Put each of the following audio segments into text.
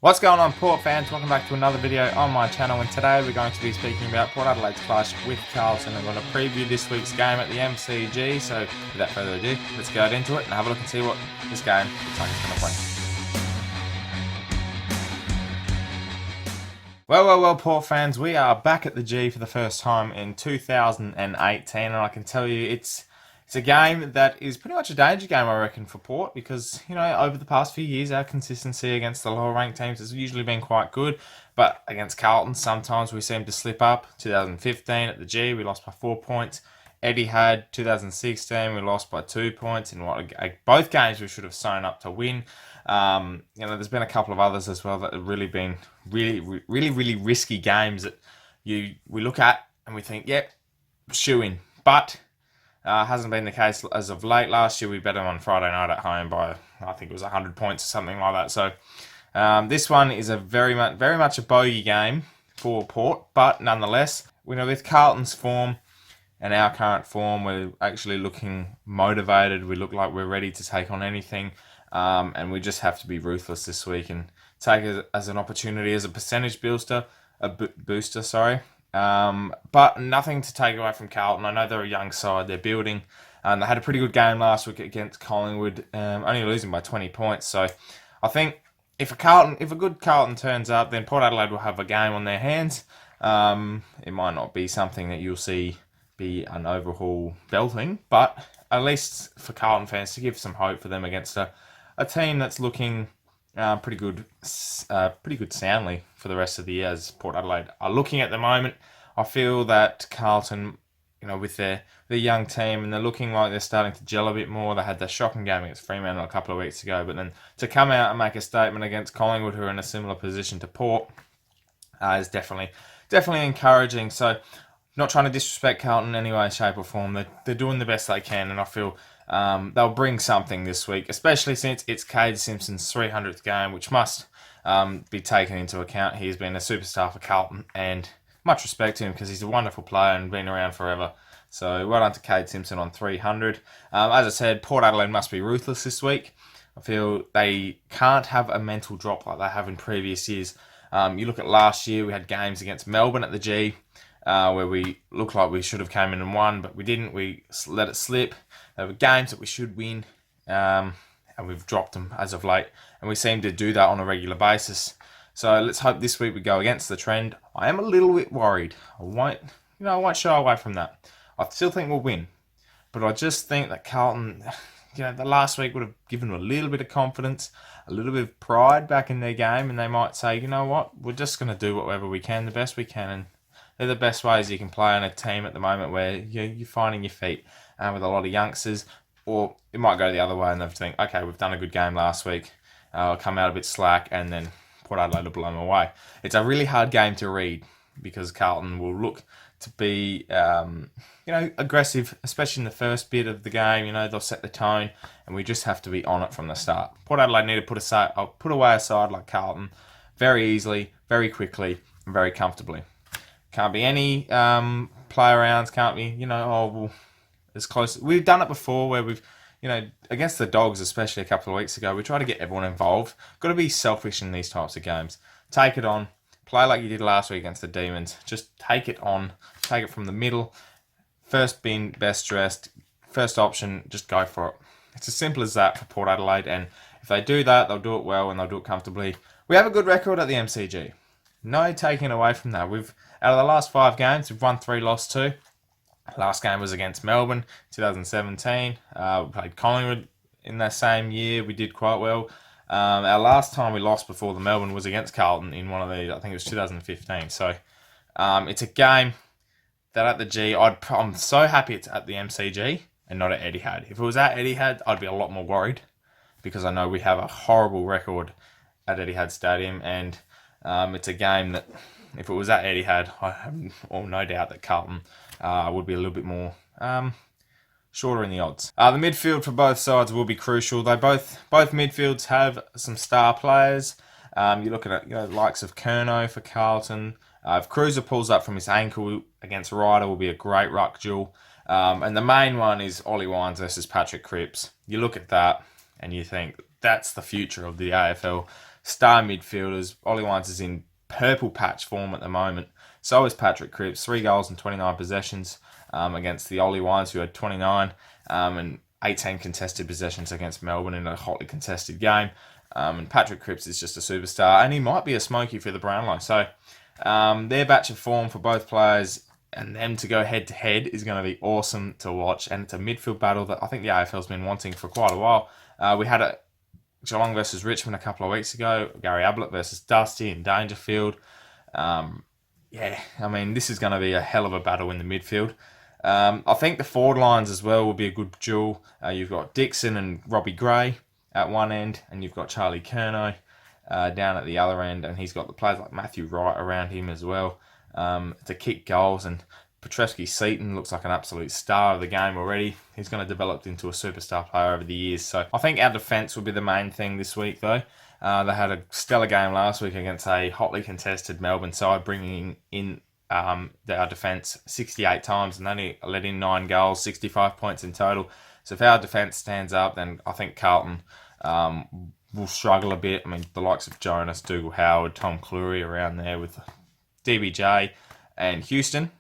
What's going on, Port fans? Welcome back to another video on my channel, and today we're going to be speaking about Port Adelaide's clash with Carlton. I'm going to preview this week's game at the MCG, so without further ado, let's get into it and have a look and see what this game looks like it's going to bring. Well, Port fans, we are back at the G for the first time in 2018, and I can tell you it's a game that is pretty much a danger game, I reckon, for Port, because, over the past few years, our consistency against the lower ranked teams has usually been quite good, but against Carlton, sometimes we seem to slip up. 2015 at the G, we lost by 4 points. Etihad 2016, we lost by 2 points in both games we should have sewn up to win. There's been a couple of others as well that have really been really risky games that we look at and we think, yep, shoe in, but hasn't been the case as of late. Last year we bet them on Friday night at home by, I think it was 100 points or something like that. So this one is a very much a bogey game for Port, but nonetheless, with Carlton's form and our current form, we're actually looking motivated. We look like we're ready to take on anything, and we just have to be ruthless this week and take it as an opportunity, as a percentage booster. But nothing to take away from Carlton. I know they're a young side. They're building. They had a pretty good game last week against Collingwood, only losing by 20 points. So I think if a good Carlton turns up, then Port Adelaide will have a game on their hands. It might not be something that you'll see be an overhaul belting, but at least for Carlton fans, to give some hope for them against a team that's looking pretty good soundly for the rest of the year, as Port Adelaide are looking at the moment. I feel that Carlton, with their young team, and they're looking like they're starting to gel a bit more. They had their shocking game against Fremantle a couple of weeks ago, but then to come out and make a statement against Collingwood, who are in a similar position to Port, is definitely encouraging. So, not trying to disrespect Carlton in any way, shape or form. They're doing the best they can, and I feel they'll bring something this week, especially since it's Cade Simpson's 300th game, which must be taken into account. He's been a superstar for Carlton, and much respect to him because he's a wonderful player and been around forever. So well done to Cade Simpson on 300. As I said, Port Adelaide must be ruthless this week. I feel they can't have a mental drop like they have in previous years. You look at last year, we had games against Melbourne at the G, where we looked like we should have came in and won, but we didn't. We let it slip. There were games that we should win, and we've dropped them as of late, and we seem to do that on a regular basis. So let's hope this week we go against the trend. I am a little bit worried. I won't shy away from that. I still think we'll win, but I just think that Carlton, the last week would have given them a little bit of confidence, a little bit of pride back in their game, and they might say, you know what, we're just going to do whatever we can, the best we can, and they're the best ways you can play on a team at the moment where you're finding your feet with a lot of youngsters. Or it might go the other way and they think, okay, we've done a good game last week, I'll come out a bit slack, and then Port Adelaide will blow them away. It's a really hard game to read because Carlton will look to be, aggressive, especially in the first bit of the game. They'll set the tone, and we just have to be on it from the start. Port Adelaide need to put away a side like Carlton very easily, very quickly, and very comfortably. Can't be any play arounds. Can't be, as close. We've done it before where we've, against the Dogs, especially a couple of weeks ago, we try to get everyone involved. Got to be selfish in these types of games. Take it on. Play like you did last week against the Demons. Just take it on. Take it from the middle. First being best dressed. First option, just go for it. It's as simple as that for Port Adelaide. And if they do that, they'll do it well and they'll do it comfortably. We have a good record at the MCG. No taking away from that. Out of the last 5 games, we've won 3, lost 2. Last game was against Melbourne, 2017. We played Collingwood in that same year. We did quite well. Our last time we lost before the Melbourne was against Carlton in one of the, I think it was 2015. So it's a game that at the G, I'm so happy it's at the MCG and not at Etihad. If it was at Etihad, I'd be a lot more worried because I know we have a horrible record at Etihad Stadium, and it's a game that, if it was at Etihad, I have no doubt that Carlton would be a little bit more shorter in the odds. The midfield for both sides will be crucial. They both midfields have some star players. You're looking at the likes of Curnow for Carlton. If Cruiser pulls up from his ankle against Ryder, will be a great ruck duel. And the main one is Ollie Wines versus Patrick Cripps. You look at that and you think that's the future of the AFL star midfielders. Ollie Wines is in purple patch form at the moment. So is Patrick Cripps. 3 goals and 29 possessions against the Ollie Wines, who had 29, and 18 contested possessions against Melbourne in a hotly contested game. And Patrick Cripps is just a superstar, and he might be a smoky for the Brownlow. So their batch of form for both players and them to go head to head is going to be awesome to watch. And it's a midfield battle that I think the AFL's been wanting for quite a while. We had a Geelong versus Richmond a couple of weeks ago. Gary Ablett versus Dusty in Dangerfield. This is going to be a hell of a battle in the midfield. I think the forward lines as well will be a good duel. You've got Dixon and Robbie Gray at one end, and you've got Charlie Curnow down at the other end, and he's got the players like Matthew Wright around him as well to kick goals. And Petreski-Seaton looks like an absolute star of the game already. He's going to develop into a superstar player over the years. So I think our defence will be the main thing this week, though. They had a stellar game last week against a hotly contested Melbourne side, bringing in our defence 68 times and only let in 9 goals, 65 points in total. So if our defence stands up, then I think Carlton will struggle a bit. I mean, the likes of Jonas, Dougal Howard, Tom Cleary around there with DBJ and Houston.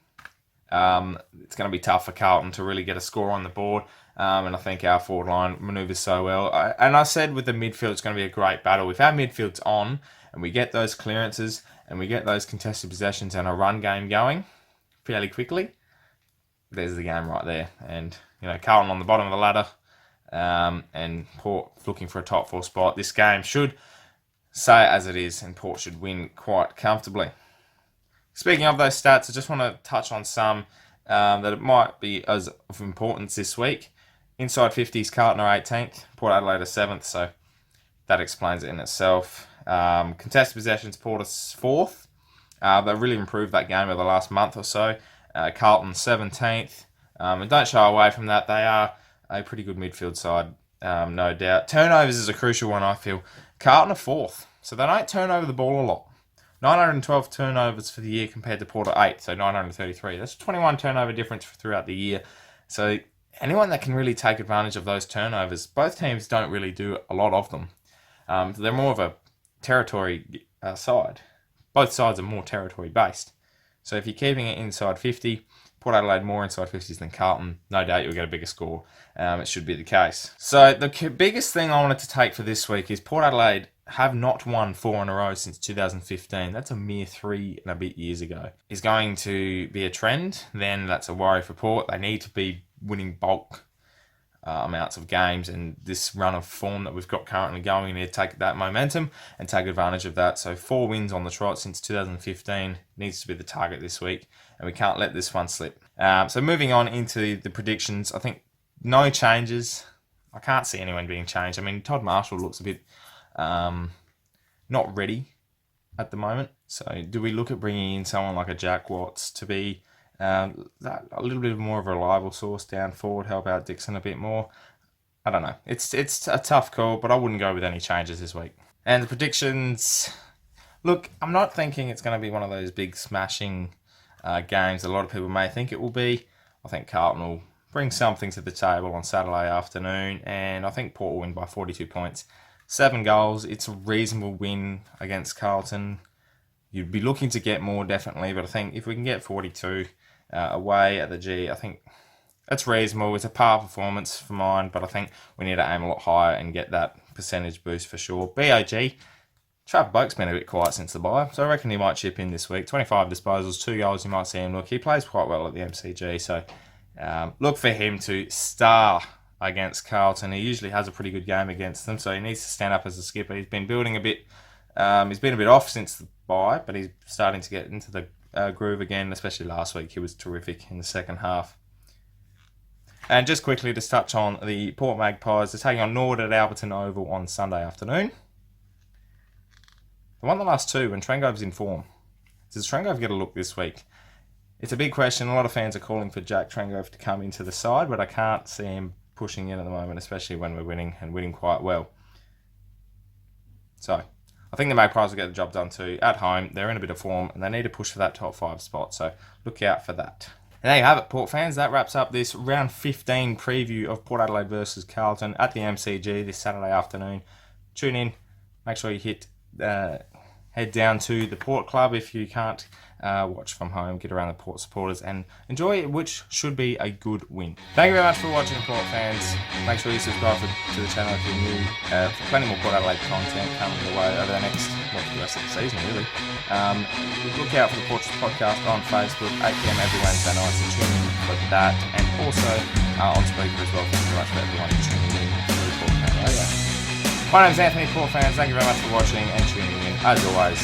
It's going to be tough for Carlton to really get a score on the board. And I think our forward line manoeuvres so well. I said with the midfield, it's going to be a great battle. If our midfield's on and we get those clearances and we get those contested possessions and a run game going fairly quickly, there's the game right there. And, Carlton on the bottom of the ladder and Port looking for a top 4 spot. This game should say it as it is, and Port should win quite comfortably. Speaking of those stats, I just want to touch on some that it might be as of importance this week. Inside 50s, Carlton are 18th, Port Adelaide are 7th, so that explains it in itself. Contested possessions, Port is 4th. They've really improved that game over the last month or so. Carlton 17th. And don't shy away from that. They are a pretty good midfield side, no doubt. Turnovers is a crucial one, I feel. Carlton are 4th, so they don't turn over the ball a lot. 912 turnovers for the year compared to Port at 8, so 933. That's a 21 turnover difference throughout the year. So anyone that can really take advantage of those turnovers, both teams don't really do a lot of them. They're more of a territory side. Both sides are more territory based. So if you're keeping it inside 50, Port Adelaide more inside 50s than Carlton, no doubt you'll get a bigger score. It should be the case. So the biggest thing I wanted to take for this week is Port Adelaide have not won 4 in a row since 2015. That's a mere 3 and a bit years ago. Is going to be a trend, then that's a worry for Port. They need to be winning bulk amounts of games, and this run of form that we've got currently going, we need to take that momentum and take advantage of that. So 4 wins on the trot since 2015 needs to be the target this week, and we can't let this one slip. So moving on into the predictions, I think no changes. I can't see anyone being changed. I mean, Todd Marshall looks a bit not ready at the moment. So do we look at bringing in someone like a Jack Watts to be a little bit more of a reliable source down forward, help out Dixon a bit more? I don't know. It's a tough call, but I wouldn't go with any changes this week. And the predictions, look, I'm not thinking it's going to be one of those big smashing games a lot of people may think it will be. I think Carlton will bring something to the table on Saturday afternoon, and I think Port will win by 42 points. 7 goals, it's a reasonable win against Carlton. You'd be looking to get more, definitely, but I think if we can get 42 away at the G, I think that's reasonable. It's a par performance for mine, but I think we need to aim a lot higher and get that percentage boost for sure. BOG, Trav Boak's been a bit quiet since the bye, so I reckon he might chip in this week. 25 disposals, 2 goals, you might see him. Look, he plays quite well at the MCG, so look for him to star against Carlton. He usually has a pretty good game against them, so he needs to stand up as a skipper. He's been building a bit. He's been a bit off since the bye, but he's starting to get into the groove again, especially last week. He was terrific in the second half. And just quickly to touch on the Port Magpies, they're taking on Nord at Alberton Oval on Sunday afternoon. They won the last 2 when Trengove's in form. Does Trengove get a look this week? It's a big question. A lot of fans are calling for Jack Trengove to come into the side, but I can't see him pushing in at the moment, especially when we're winning and winning quite well. So I think the Magpies will get the job done too. At home, they're in a bit of form and they need to push for that top 5 spot. So look out for that. And there you have it, Port fans. That wraps up this round 15 preview of Port Adelaide versus Carlton at the MCG this Saturday afternoon. Tune in. Make sure you hit head down to the Port Club if you can't watch from home. Get around the Port supporters and enjoy, which should be a good win. Thank you very much for watching, Port fans. Make sure you subscribe to the channel if you're new. For plenty more Port Adelaide content coming your way over the next, the rest of the season, really. Look out for the Portraits podcast on Facebook, 8 PM every Wednesday night, so tune in for that. And also on Spreaker as well. Thank you very much for everyone tuning in to the Port Fan Radio. My name's Anthony, Port fans. Thank you very much for watching and tuning in. As always,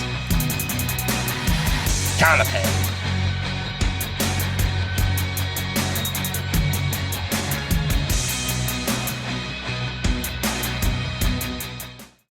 Carlton.